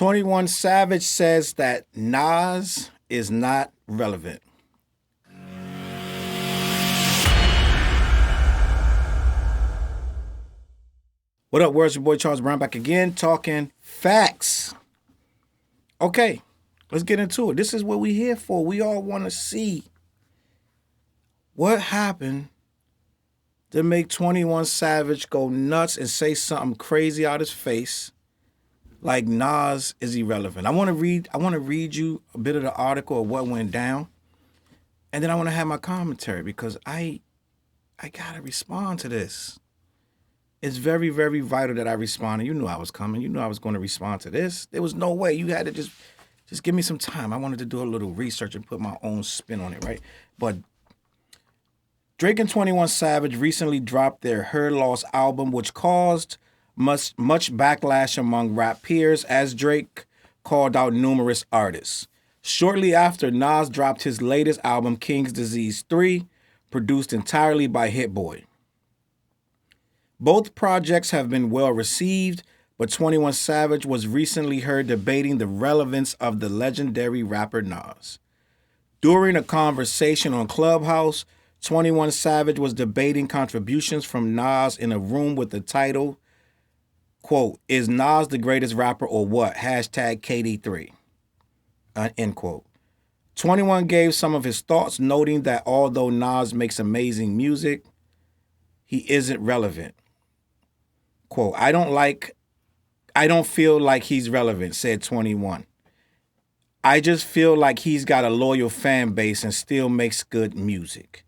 21 Savage says that Nas is not relevant. What up, words? Your boy Charles Brown back again, talking facts. Okay, let's get into it. This is what we here for. We all want to see what happened to make 21 Savage go nuts and say something crazy out his face, like Nas is irrelevant. I want to read you a bit of the article of what went down, and then I want to have my commentary because I gotta respond to this. It's very, very vital that I respond. And you knew I was coming. You knew I was going to respond to this. There was no way. You had to just give me some time. I wanted to do a little research and put my own spin on it, right? But Drake and 21 Savage recently dropped their Her Loss album, which caused much backlash among rap peers as Drake called out numerous artists. Shortly after, Nas dropped his latest album, King's Disease 3, produced entirely by Hit Boy. Both projects have been well received, but 21 Savage was recently heard debating the relevance of the legendary rapper Nas. During a conversation on Clubhouse, 21 Savage was debating contributions from Nas in a room with the title, quote, "Is Nas the greatest rapper or what? Hashtag KD3." End quote. 21 gave some of his thoughts, noting that although Nas makes amazing music, he isn't relevant. Quote, I don't feel like he's relevant, said 21. I just feel like he's got a loyal fan base and still makes good music.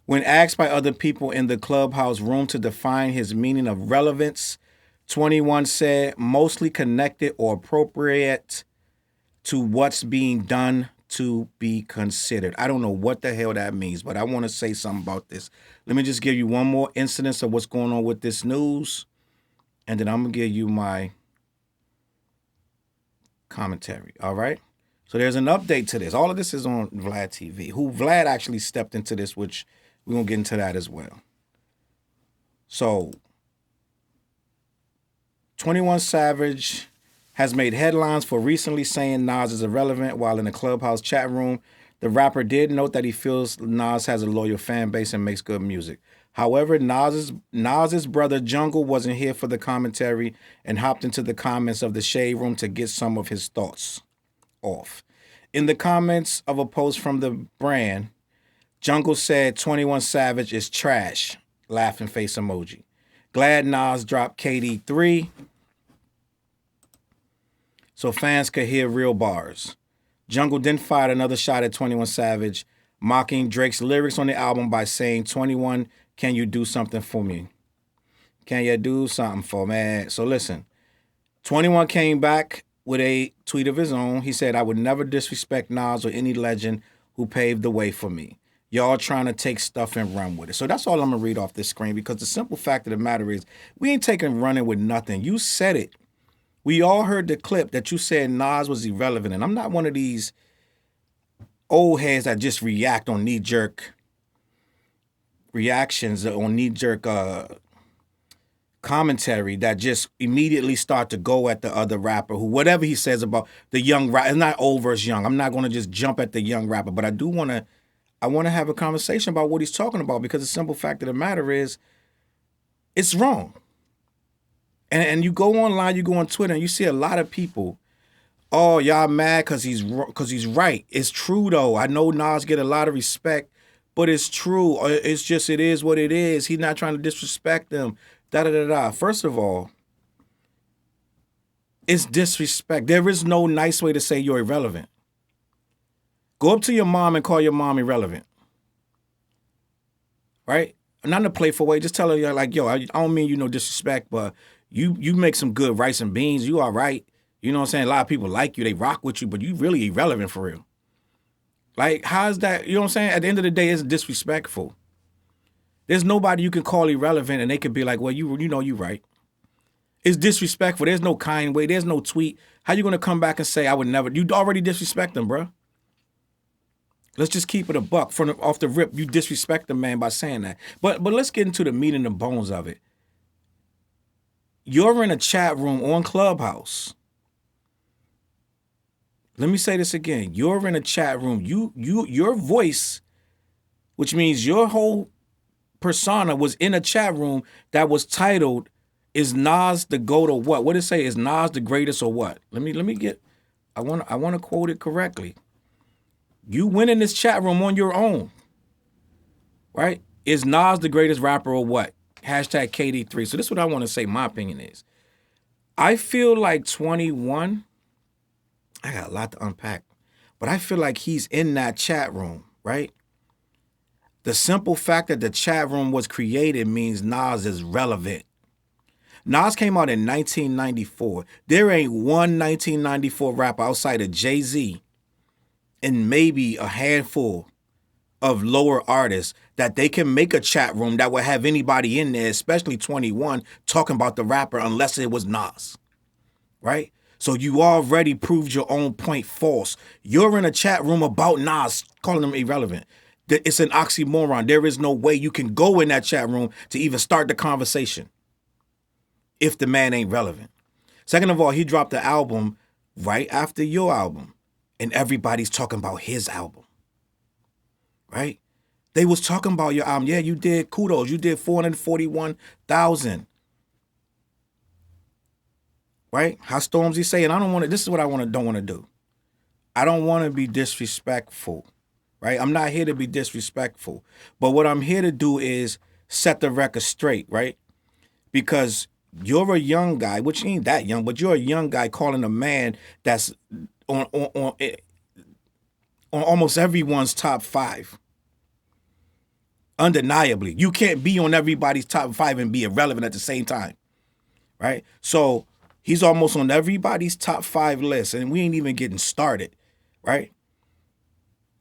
When asked by other people in the Clubhouse room to define his meaning of relevance, 21 said mostly connected or appropriate to what's being done to be considered. I don't know what the hell that means, but I want to say something about this. Let me just give you one more incidence of what's going on with this news, and then I'm going to give you my commentary, all right? So there's an update to this. All of this is on Vlad TV, who Vlad actually stepped into this, which we're going to get into that as well. So 21 Savage has made headlines for recently saying Nas is irrelevant, while in the Clubhouse chat room, the rapper did note that he feels Nas has a loyal fan base and makes good music. However, Nas's brother Jungle wasn't here for the commentary and hopped into the comments of the Shade Room to get some of his thoughts off. In the comments of a post from the brand, Jungle said 21 Savage is trash, laughing face emoji. Glad Nas dropped KD3 so fans could hear real bars. Jungle then fired another shot at 21 Savage, mocking Drake's lyrics on the album by saying, 21, can you do something for me? Can you do something for me? So listen, 21 came back with a tweet of his own. He said, I would never disrespect Nas or any legend who paved the way for me. Y'all trying to take stuff and run with it. So that's all I'm going to read off this screen, because the simple fact of the matter is we ain't taking running with nothing. You said it. We all heard the clip that you said Nas was irrelevant. And I'm not one of these old heads that just react on knee-jerk reactions, on knee-jerk commentary that just immediately start to go at the other rapper who, whatever he says about the young rapper, it's not old versus young. I'm not going to just jump at the young rapper, but I want to have a conversation about what he's talking about, because the simple fact of the matter is it's wrong. And you go online, you go on Twitter, and you see a lot of people, oh, y'all mad because he's right. It's true, though. I know Nas get a lot of respect, but it's true. It's just, it is what it is. He's not trying to disrespect them. Da-da-da-da. First of all, it's disrespect. There is no nice way to say you're irrelevant. Go up to your mom and call your mom irrelevant. Right? Not in a playful way. Just tell her, like, yo, I don't mean you no disrespect, but you make some good rice and beans. You all right. You know what I'm saying? A lot of people like you. They rock with you, but you really irrelevant for real. Like, how's that? You know what I'm saying? At the end of the day, it's disrespectful. There's nobody you can call irrelevant and they could be like, well, you know you right. It's disrespectful. There's no kind way. There's no tweet. How you going to come back and say I would never? You already disrespect them, bro. Let's just keep it a buck. Off the rip, you disrespect the man by saying that. But let's get into the meat and the bones of it. You're in a chat room on Clubhouse Let me say this again. You're in a chat room. Your voice, which means your whole persona was in a chat room that was titled, "Is Nas the GOAT or what?" What did it say? Is Nas the greatest or what? Let me get. I want to quote it correctly. You went in this chat room on your own, right? Is Nas the greatest rapper or what? Hashtag KD3. So this is what I want to say. My opinion is, I feel like 21. I got a lot to unpack, but I feel like he's in that chat room, right? The simple fact that the chat room was created means Nas is relevant. Nas came out in 1994. There ain't one 1994 rapper outside of Jay-Z and maybe a handful of lower artists that they can make a chat room that would have anybody in there, especially 21, talking about the rapper unless it was Nas, right? So you already proved your own point false. You're in a chat room about Nas, calling him irrelevant. It's an oxymoron. There is no way you can go in that chat room to even start the conversation if the man ain't relevant. Second of all, he dropped the album right after your album, and everybody's talking about his album, right? They was talking about your album. Yeah, you did kudos. You did 441,000. Right? How Stormzy saying, I don't want to, this is what don't want to do. I don't want to be disrespectful. Right? I'm not here to be disrespectful. But what I'm here to do is set the record straight, right? Because you're a young guy, which ain't that young, but you're a young guy calling a man that's on almost everyone's top 5. Undeniably. You can't be on everybody's top 5 and be irrelevant at the same time. Right? So he's almost on everybody's top 5 list, and we ain't even getting started, right?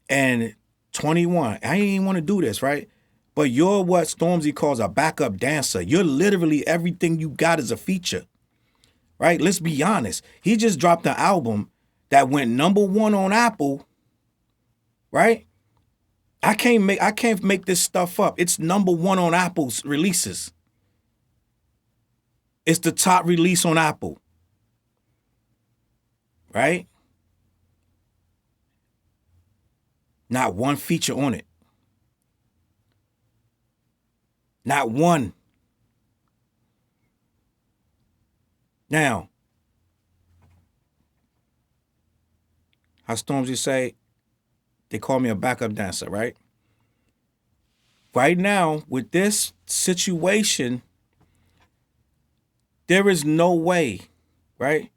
And 21, I ain't even want to do this, right? But you're what Stormzy calls a backup dancer. You're literally everything you got is a feature, right? Let's be honest. He just dropped an album that went #1 on Apple, right? I can't make this stuff up. It's #1 on Apple's releases. It's the top release on Apple. Right? Not one feature on it. Not one. Now, how Stormzy say, they call me a backup dancer, right? Right now, with this situation, there is no way, right,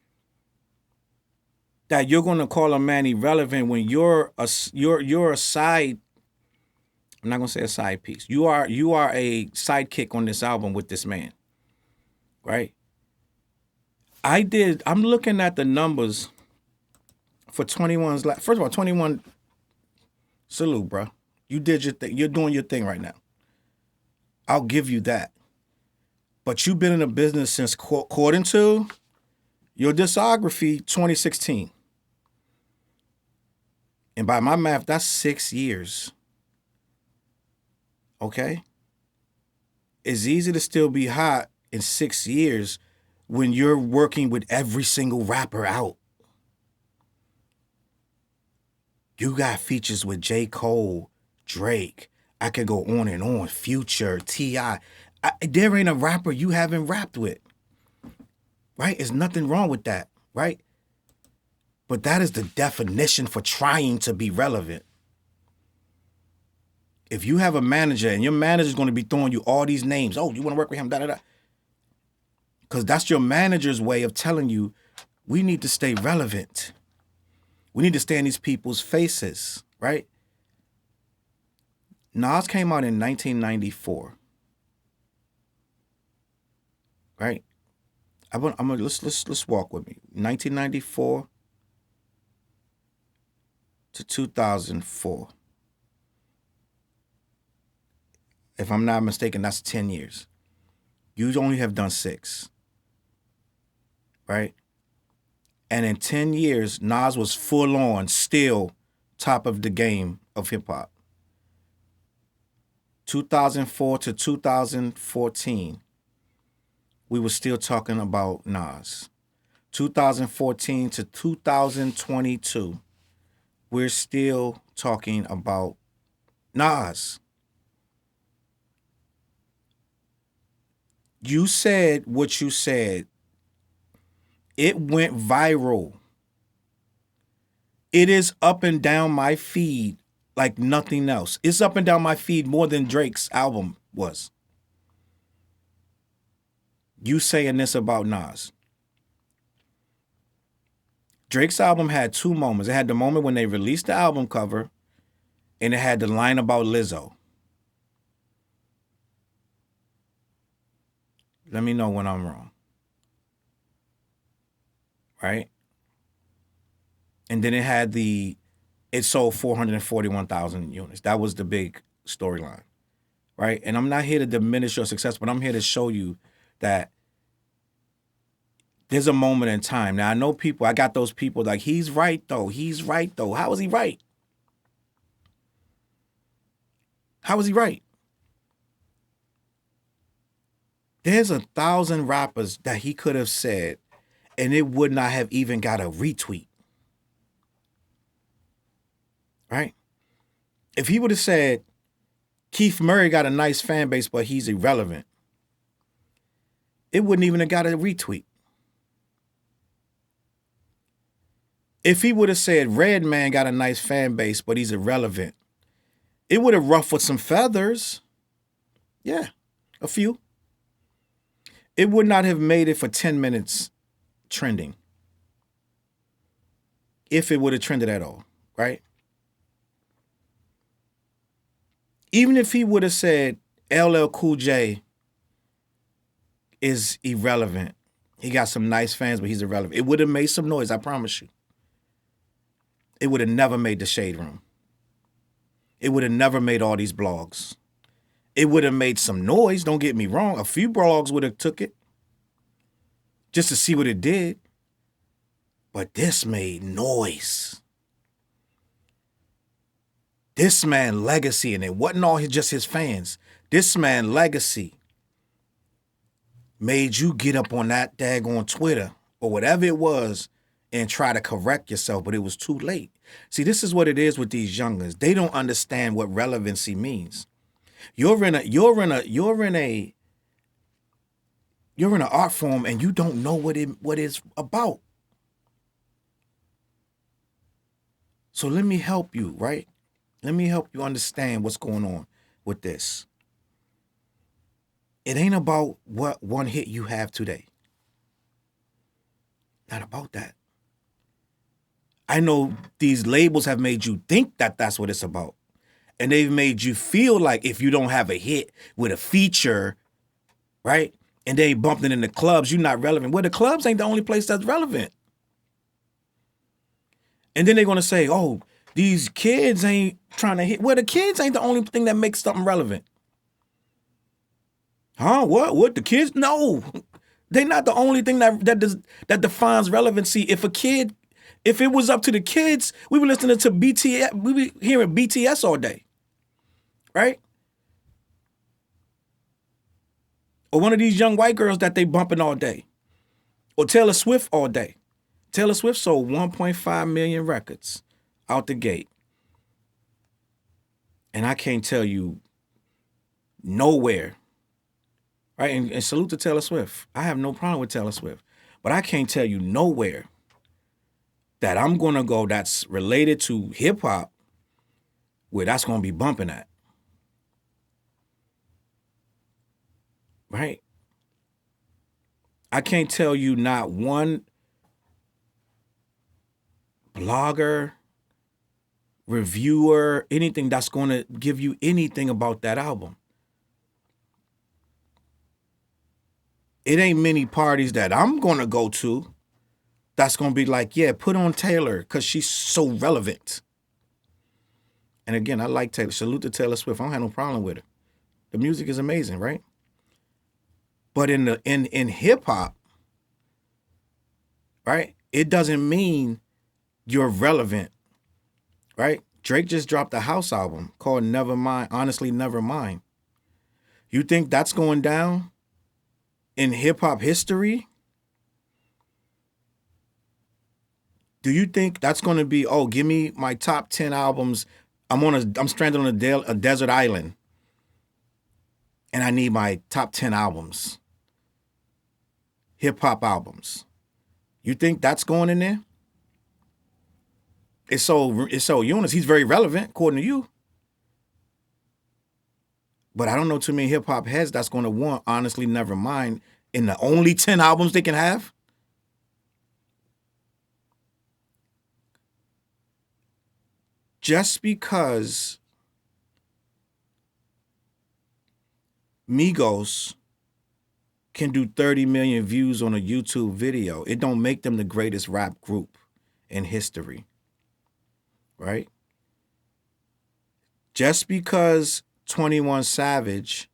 that you're going to call a man irrelevant when you're a side. I'm not going to say a side piece. You are a sidekick on this album with this man, right? I'm looking at the numbers for 21's. First of all, 21, salute, bro. You did your thing. You're doing your thing right now. I'll give you that. But you've been in the business since, according to your discography, 2016. And by my math, that's 6 years. Okay? It's easy to still be hot in 6 years when you're working with every single rapper out. You got features with J. Cole, Drake. I could go on and on. Future, T.I. There ain't a rapper you haven't rapped with. Right? There's nothing wrong with that. Right? But that is the definition for trying to be relevant. If you have a manager and your manager is going to be throwing you all these names, oh, you want to work with him, da da da. Because that's your manager's way of telling you, we need to stay relevant. We need to stay in these people's faces, right? Nas came out in 1994, right? Let's walk with me. 1994 to 2004. If I'm not mistaken, that's 10 years. You only have done 6, right? And in 10 years, Nas was full on, still top of the game of hip hop. 2004 to 2014, we were still talking about Nas. 2014 to 2022, we're still talking about Nas. You said what you said. It went viral. It is up and down my feed like nothing else. It's up and down my feed more than Drake's album was. You saying this about Nas. Drake's album had two moments. It had the moment when they released the album cover, and it had the line about Lizzo. Let me know when I'm wrong. Right? And then it sold 441,000 units. That was the big storyline. Right? And I'm not here to diminish your success, but I'm here to show you that there's a moment in time. Now, I know I got those people like, he's right though. How is he right? How is he right? There's 1,000 rappers that he could have said, and it would not have even got a retweet. Right? If he would have said, Keith Murray got a nice fan base, but he's irrelevant, it wouldn't even have got a retweet. If he would have said Redman got a nice fan base, but he's irrelevant, it would have ruffled some feathers. Yeah, a few. It would not have made it for 10 minutes trending. If it would have trended at all, right? Even if he would have said LL Cool J is irrelevant, he got some nice fans, but he's irrelevant, it would have made some noise, I promise you. It would have never made the Shade Room. It would have never made all these blogs. It would have made some noise, don't get me wrong. A few blogs would have took it just to see what it did. But this made noise. This man legacy, and it wasn't all just his fans. This man legacy made you get up on that daggone Twitter or whatever it was and try to correct yourself, but it was too late. See, this is what it is with these youngins. They don't understand what relevancy means. You're in an art form and you don't know what it's about. So let me help you, right? Let me help you understand what's going on with this. It ain't about what one hit you have today. Not about that. I know these labels have made you think that that's what it's about. And they've made you feel like if you don't have a hit with a feature, right, and they bumped it in the clubs, you're not relevant. Well, the clubs ain't the only place that's relevant. And then they're going to say, oh, these kids ain't trying to hit. Well, the kids ain't the only thing that makes something relevant. Huh? What? The kids? No. They're not the only thing that defines relevancy. If it was up to the kids, we were listening to BTS, we were hearing BTS all day. Right? Or one of these young white girls that they bumping all day. Or Taylor Swift all day. Taylor Swift sold 1.5 million records out the gate. And I can't tell you nowhere, right? And salute to Taylor Swift. I have no problem with Taylor Swift. But I can't tell you nowhere that I'm going to go that's related to hip hop where that's going to be bumping at. Right? I can't tell you not one blogger, reviewer, anything that's going to give you anything about that album. It ain't many parties that I'm going to go to that's going to be like, yeah, put on Taylor because she's so relevant. And again, I like Taylor. Salute to Taylor Swift. I don't have no problem with her. The music is amazing, right? But in hip hop, right, it doesn't mean you're relevant, right? Drake just dropped a house album called Nevermind, Honestly Nevermind. You think that's going down in hip hop history? Do you think that's going to be, oh, give me my top 10 albums? I'm stranded on a desert island and I need my top 10 albums, hip hop albums. You think that's going in there? It's so Eunice. He's very relevant according to you. But I don't know too many hip hop heads that's going to want Honestly Nevermind in the only 10 albums they can have. Just because Migos can do 30 million views on a YouTube video, it don't make them the greatest rap group in history. Right? Just because 21 Savage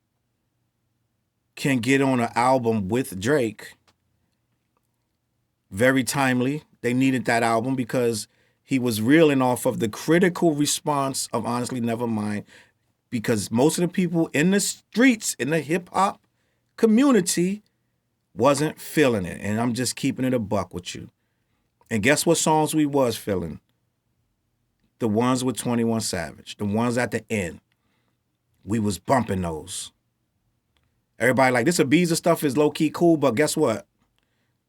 can get on an album with Drake, very timely. They needed that album because he was reeling off of the critical response of Honestly Nevermind, because most of the people in the streets, in the hip hop community, wasn't feeling it. And I'm just keeping it a buck with you. And guess what songs we was feeling? The ones with 21 Savage, the ones at the end. We was bumping those. Everybody like, this Ibiza stuff is low-key cool, but guess what?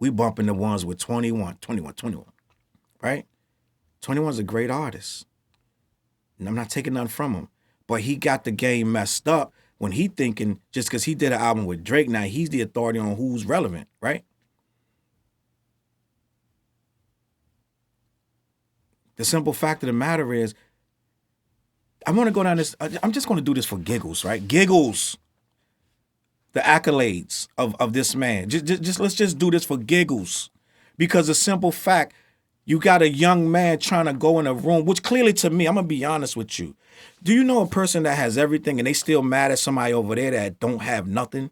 We bumping the ones with 21, right? 21's a great artist. And I'm not taking nothing from him. But he got the game messed up when he thinking just because he did an album with Drake, now he's the authority on who's relevant, right? The simple fact of the matter is, I want to go down this, I'm just going to do this for giggles, right? Giggles. The accolades of this man. Just let's just do this for giggles. Because the simple fact, you got a young man trying to go in a room, which clearly to me, I'm going to be honest with you. Do you know a person that has everything and they still mad at somebody over there that don't have nothing?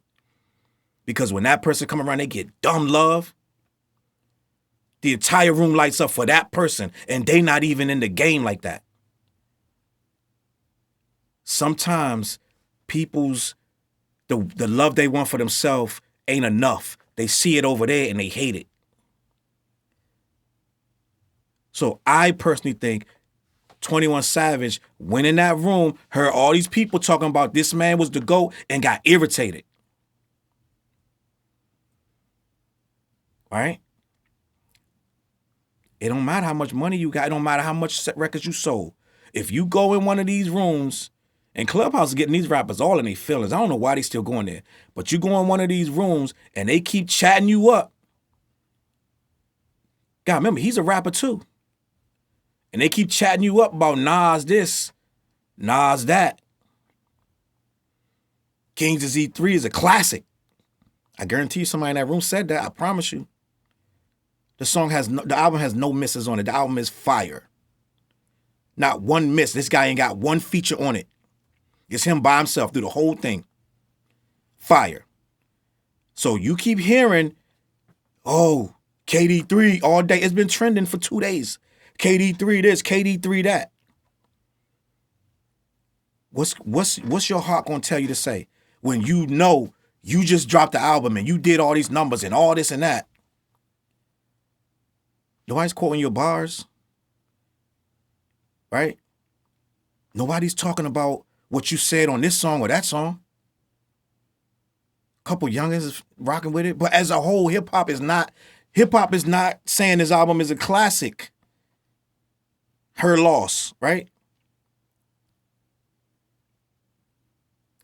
Because when that person come around, they get dumb love. The entire room lights up for that person and they not even in the game like that. Sometimes people's the love they want for themselves ain't enough. They see it over there and they hate it. So I personally think 21 Savage went in that room, heard all these people talking about this man was the GOAT and got irritated. Right? It don't matter how much money you got. It don't matter how much records you sold. If you go in one of these rooms, and Clubhouse is getting these rappers all in their feelings. I don't know why they still going there. But you go in one of these rooms and they keep chatting you up. God, remember, he's a rapper too. And they keep chatting you up about Nas this, Nas that. Kings Disease 3 is a classic. I guarantee you somebody in that room said that. I promise you. The album has no misses on it. The album is fire. Not one miss. This guy ain't got one feature on it. It's him by himself through the whole thing. Fire. So you keep hearing, oh, KD3 all day. It's been trending for 2 days. KD3 this, KD3 that. What's your heart gonna tell you to say when you know you just dropped the album and you did all these numbers and all this and that? Nobody's quoting your bars, right? Nobody's talking about what you said on this song or that song. A couple youngins rocking with it. But as a whole, hip-hop is not saying this album is a classic. Her loss, right?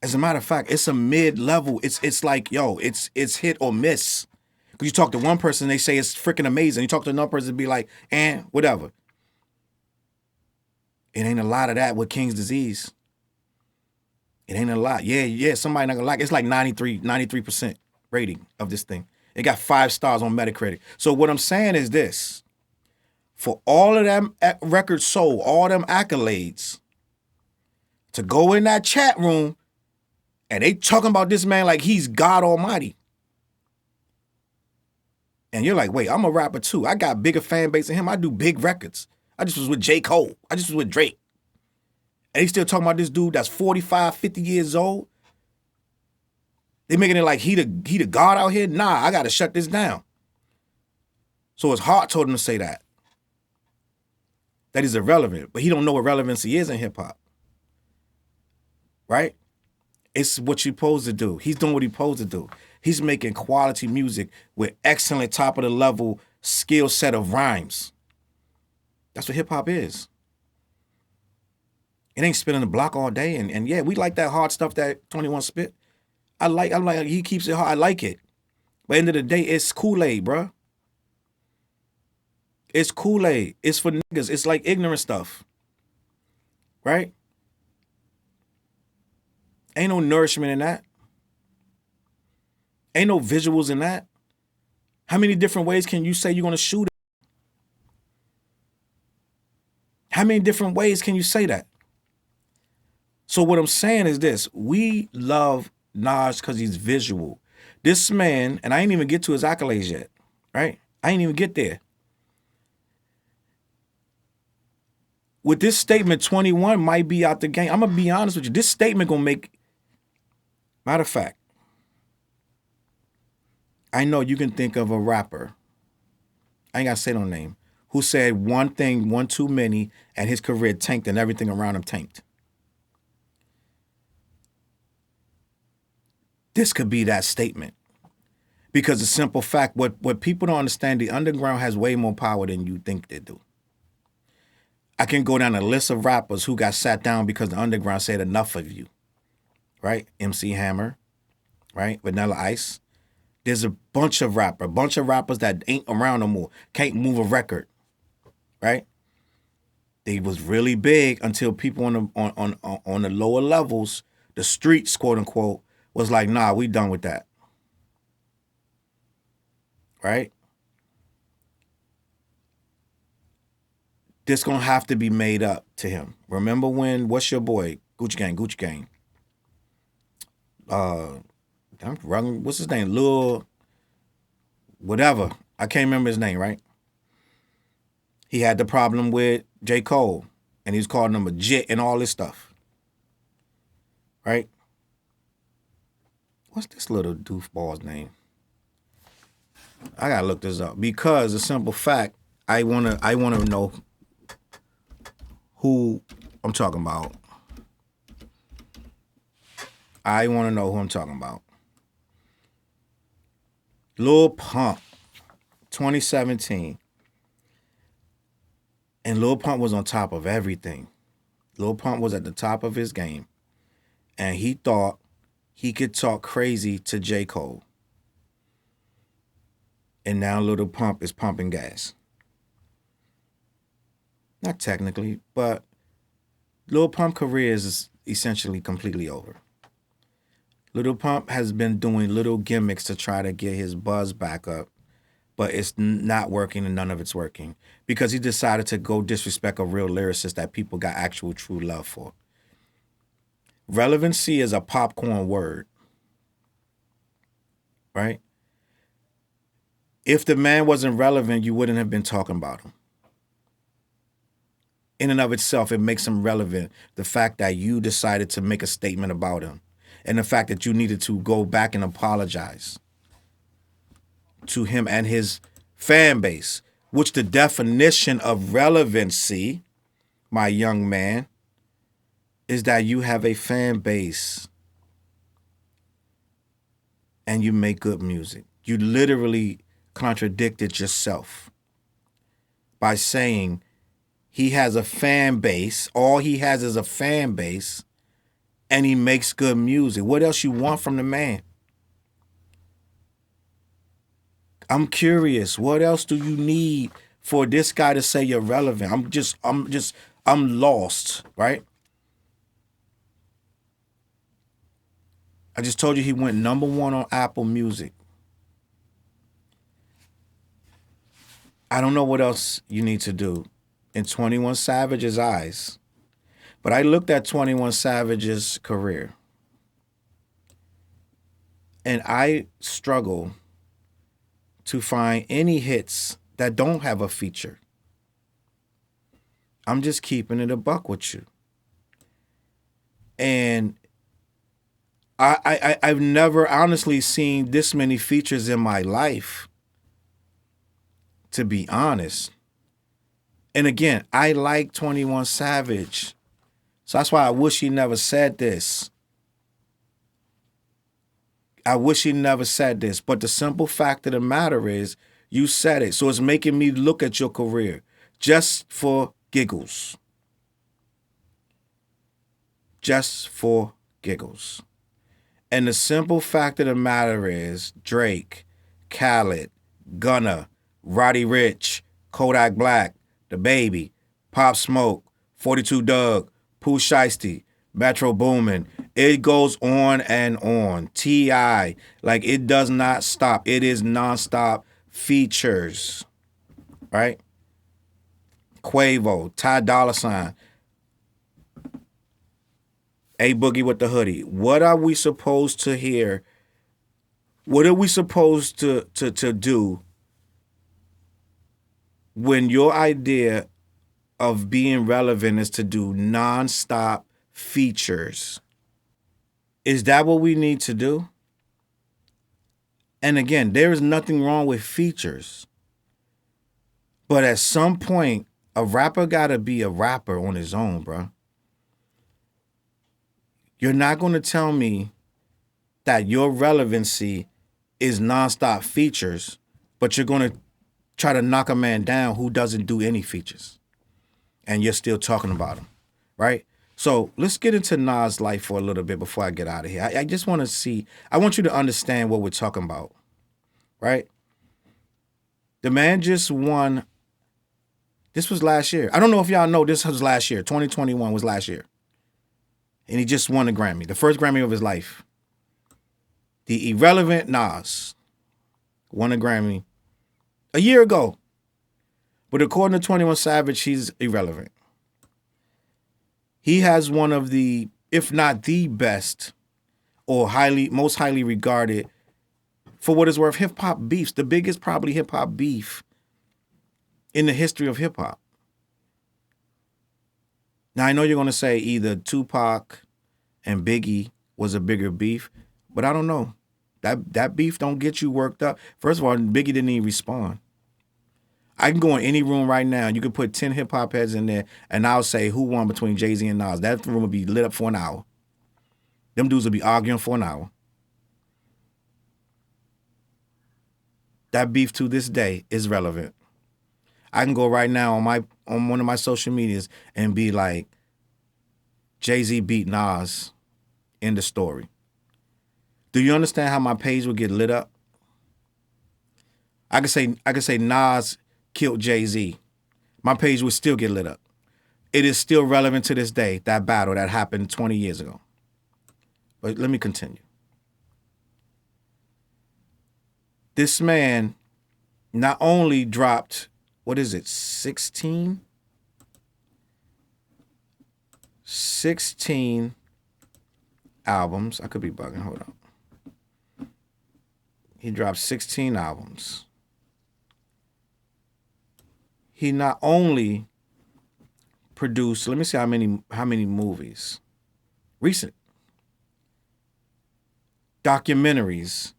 As a matter of fact, it's a mid-level. It's like, yo, it's hit or miss. Because you talk to one person, they say it's freaking amazing. You talk to another person, be like, whatever. It ain't a lot of that with King's Disease. It ain't a lot. Yeah, somebody not gonna like it. It's like 93% rating of this thing. It got 5 stars on Metacritic. So what I'm saying is this. For all of them records sold, all them accolades, to go in that chat room and they talking about this man like he's God Almighty. And you're like, wait, I'm a rapper too. I got bigger fan base than him. I do big records. I just was with J. Cole. I just was with Drake. And they still talking about this dude that's 45, 50 years old. They making it like he the God out here. Nah, I got to shut this down. So his heart told him to say that. that he's irrelevant, but he don't know what relevancy is in hip hop, right? It's what you're supposed to do. He's doing what he's supposed to do. He's making quality music with excellent top of the level skill set of rhymes. That's what hip hop is. It ain't spinning the block all day. And yeah, we like that hard stuff that 21 spit. I'm like, he keeps it hard. I like it. But end of the day, it's Kool-Aid, bro. It's Kool-Aid. It's for niggas. It's like ignorant stuff. Right? Ain't no nourishment in that. Ain't no visuals in that. How many different ways can you say you're going to shoot it? How many different ways can you say that? So what I'm saying is this. We love Nas because he's visual. This man, and I ain't even get to his accolades yet, right? I ain't even get there. With this statement, 21 might be out the game. I'm going to be honest with you. This statement going to make, matter of fact, I know you can think of a rapper, I ain't got to say no name, who said one thing, one too many, and his career tanked and everything around him tanked. This could be that statement. Because the simple fact, what people don't understand, the underground has way more power than you think they do. I can go down a list of rappers who got sat down because the underground said enough of you. Right? MC Hammer, right? Vanilla Ice. There's a bunch of rappers that ain't around no more, can't move a record, right? They was really big until people on the lower levels, the streets, quote unquote, was like, nah, we done with that, right? This gonna have to be made up to him. Remember when, what's your boy, Gucci Gang, what's his name, Lil, whatever, I can't remember his name, right? He had the problem with J. Cole, and he was calling him a jit and all this stuff, right? What's this little doofball's name? I gotta look this up because the simple fact, I wanna know who I'm talking about. I wanna know who I'm talking about. Lil Pump, 2017. And Lil Pump was on top of everything. Lil Pump was at the top of his game. And he thought he could talk crazy to J. Cole. And now Lil Pump is pumping gas. Not technically, but Lil Pump career is essentially completely over. Lil Pump has been doing little gimmicks to try to get his buzz back up, but it's not working and none of it's working because he decided to go disrespect a real lyricist that people got actual true love for. Relevancy is a popcorn word, right? If the man wasn't relevant, you wouldn't have been talking about him. In and of itself, it makes him relevant. The fact that you decided to make a statement about him and the fact that you needed to go back and apologize to him and his fan base, which the definition of relevancy, my young man, is that you have a fan base and you make good music. You literally contradicted yourself by saying he has a fan base, all he has is a fan base, and he makes good music. What else you want from the man? I'm curious. What else do you need for this guy to say you're relevant? I'm lost, right? I just told you he went #1 on Apple Music. I don't know what else you need to do in 21 Savage's eyes. But I looked at 21 Savage's career. And I struggle to find any hits that don't have a feature. I'm just keeping it a buck with you. And I've never honestly seen this many features in my life, to be honest. And again, I like 21 Savage. So that's why I wish he never said this. I wish he never said this. But the simple fact of the matter is, you said it. So it's making me look at your career just for giggles. Just for giggles. And the simple fact of the matter is, Drake, Khaled, Gunna, Roddy Ricch, Kodak Black, The Baby, Pop Smoke, 42 Dugg, Pooh Shiesty, Metro Boomin. It goes on and on. T.I. Like, it does not stop. It is nonstop features. Right? Quavo, Ty Dolla $ign, A Boogie with the Hoodie. What are we supposed to hear? What are we supposed to do when your idea of being relevant is to do nonstop features? Is that what we need to do? And again, there is nothing wrong with features. But at some point, a rapper gotta be a rapper on his own, bro. You're not gonna tell me that your relevancy is nonstop features, but you're gonna try to knock a man down who doesn't do any features. And you're still talking about him, right? So let's get into Nas' life for a little bit before I get out of here. I just want to see, I want you to understand what we're talking about, right? The man just won, this was last year. I don't know if y'all know this was last year. 2021 was last year. And he just won a Grammy, the first Grammy of his life. The irrelevant Nas won a Grammy a year ago. But according to 21 Savage, he's irrelevant. He has one of the, if not the best, or most highly regarded, for what it's worth, hip-hop beefs. The biggest probably hip-hop beef in the history of hip-hop. Now, I know you're going to say either Tupac and Biggie was a bigger beef, but I don't know. That beef don't get you worked up. First of all, Biggie didn't even respond. I can go in any room right now. You can put 10 hip-hop heads in there, and I'll say who won between Jay-Z and Nas. That room will be lit up for an hour. Them dudes will be arguing for an hour. That beef to this day is relevant. I can go right now on one of my social medias and be like, Jay-Z beat Nas in the story. Do you understand how my page would get lit up? I could say Nas killed Jay-Z. My page would still get lit up. It is still relevant to this day, that battle that happened 20 years ago. But let me continue. This man not only dropped, 16 albums. I could be bugging, hold on. He dropped 16 albums. He not only produced, let me see how many movies. Recent. Documentaries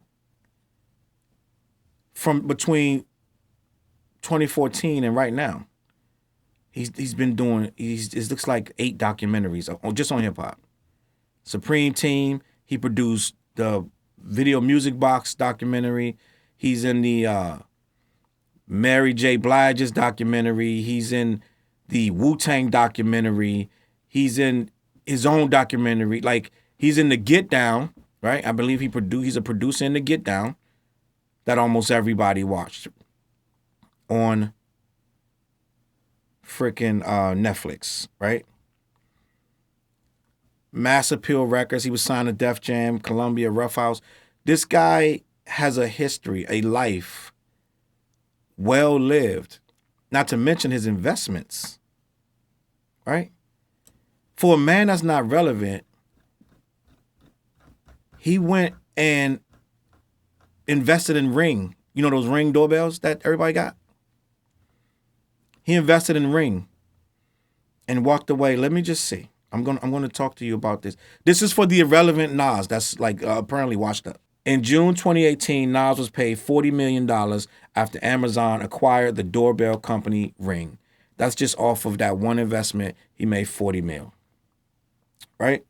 from between 2014 and right now. He's been doing, it looks like 8 documentaries just on hip hop. Supreme Team, he produced the Video Music Box documentary. He's in the Mary J. Blige's documentary. He's in the Wu-Tang documentary. He's in his own documentary. Like, he's in the Get Down, right? I believe he's a producer in the Get Down that almost everybody watched on freaking Netflix, right? Mass Appeal Records. He was signed to Def Jam, Columbia, Rough House. This guy has a history, a life well lived, not to mention his investments, right? For a man that's not relevant, he went and invested in Ring. You know those Ring doorbells that everybody got? He invested in Ring and walked away. Let me just see. I'm gonna talk to you about this. This is for the irrelevant Nas that's like apparently washed up. In June 2018, Nas was paid $40 million after Amazon acquired the doorbell company Ring. That's just off of that one investment. He made 40 mil, right?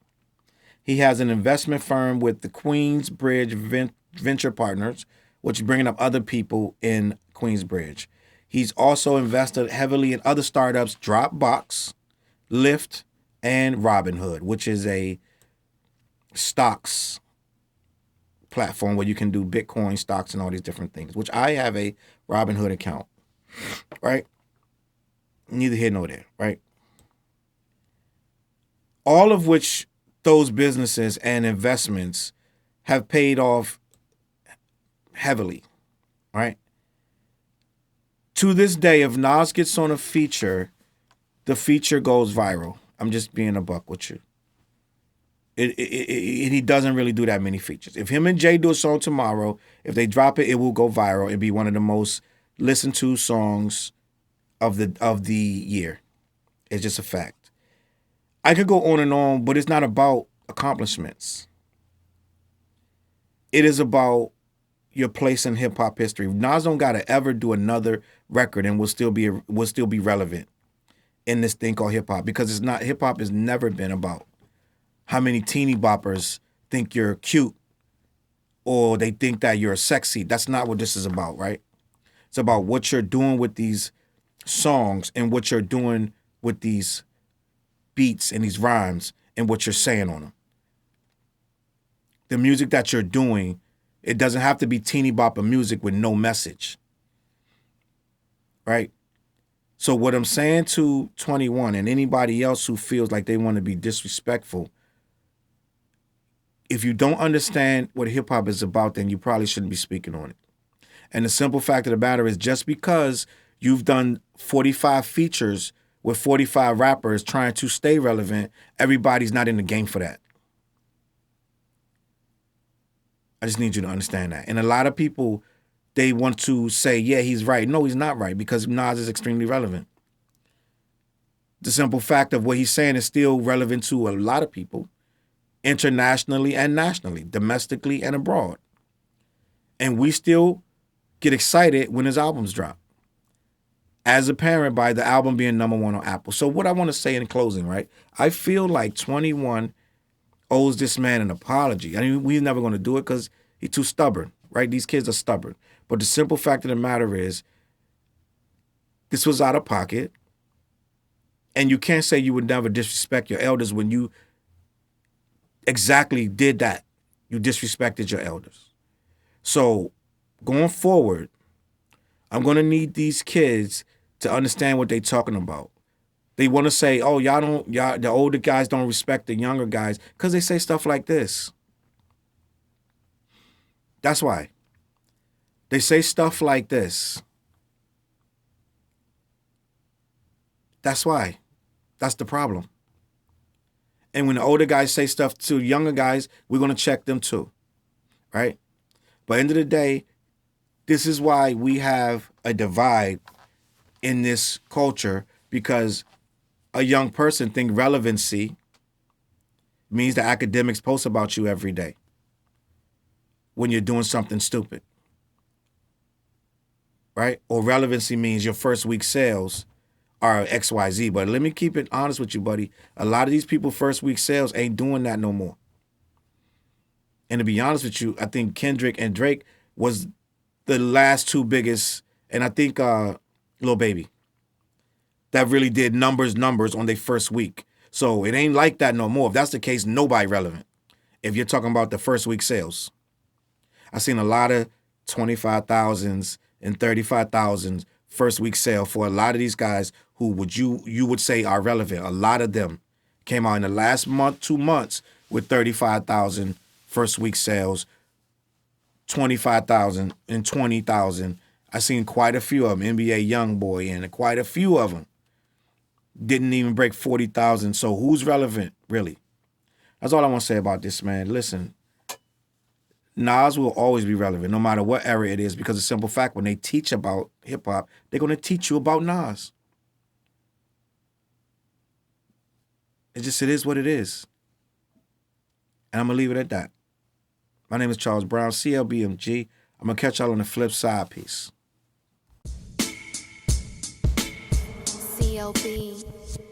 He has an investment firm with the Queensbridge Venture Partners, which is bringing up other people in Queensbridge. He's also invested heavily in other startups, Dropbox, Lyft, and Robinhood, which is a stocks platform where you can do Bitcoin stocks and all these different things, which I have a Robinhood account, right? Neither here nor there, right? All of which those businesses and investments have paid off heavily, right? To this day, if Nas gets on a feature, the feature goes viral. I'm just being a buck with you. He doesn't really do that many features. If him and Jay do a song tomorrow, if they drop it, it will go viral. It'll be one of the most listened to songs of the year. It's just a fact. I could go on and on, but it's not about accomplishments. It is about your place in hip hop history. Nas don't gotta ever do another record and will still be relevant in this thing called hip hop, because it's not, hip hop has never been about how many teeny boppers think you're cute or they think that you're sexy. That's not what this is about, right? It's about what you're doing with these songs and what you're doing with these beats and these rhymes and what you're saying on them. The music that you're doing, it doesn't have to be teeny bopper music with no message, right? So what I'm saying to 21 and anybody else who feels like they want to be disrespectful, if you don't understand what hip hop is about, then you probably shouldn't be speaking on it. And the simple fact of the matter is, just because you've done 45 features with 45 rappers trying to stay relevant, everybody's not in the game for that. I just need you to understand that. And a lot of people, they want to say, yeah, he's right. No, he's not right, because Nas is extremely relevant. The simple fact of what he's saying is still relevant to a lot of people, internationally and nationally, domestically and abroad. And we still get excited when his albums drop, as apparent by the album being #1 on Apple. So what I want to say in closing, right? I feel like 21 owes this man an apology. I mean, we're never going to do it because he's too stubborn, right? These kids are stubborn. But the simple fact of the matter is, this was out of pocket. And you can't say you would never disrespect your elders when you exactly did that. You disrespected your elders. So going forward, I'm going to need these kids to understand what they're talking about. They want to say, oh, the older guys don't respect the younger guys because they say stuff like this. That's why. They say stuff like this. That's why. That's the problem. And when the older guys say stuff to younger guys, we're going to check them too, right? But end of the day, this is why we have a divide in this culture, because a young person think relevancy means the academics post about you every day when you're doing something stupid, right? Or relevancy means your first week sales are XYZ. But let me keep it honest with you, buddy. A lot of these people first week sales ain't doing that no more. And to be honest with you, I think Kendrick and Drake was the last two biggest, and I think Lil Baby, that really did numbers on their first week. So it ain't like that no more. If that's the case, nobody relevant. If you're talking about the first week sales. I've seen a lot of 25,000s and 35,000s first week sale for a lot of these guys who you would say are relevant. A lot of them came out in the last month, 2 months with 35,000 first week sales, 25,000 and 20,000. I seen quite a few of them, NBA Youngboy, and quite a few of them didn't even break 40,000. So who's relevant, really? That's all I want to say about this, man. Listen, Nas will always be relevant, no matter what era it is, because the simple fact, when they teach about hip-hop, they're going to teach you about Nas. It is what it is. And I'm going to leave it at that. My name is Charles Brown, CLBMG. I'm going to catch y'all on the flip side. Peace. DLB.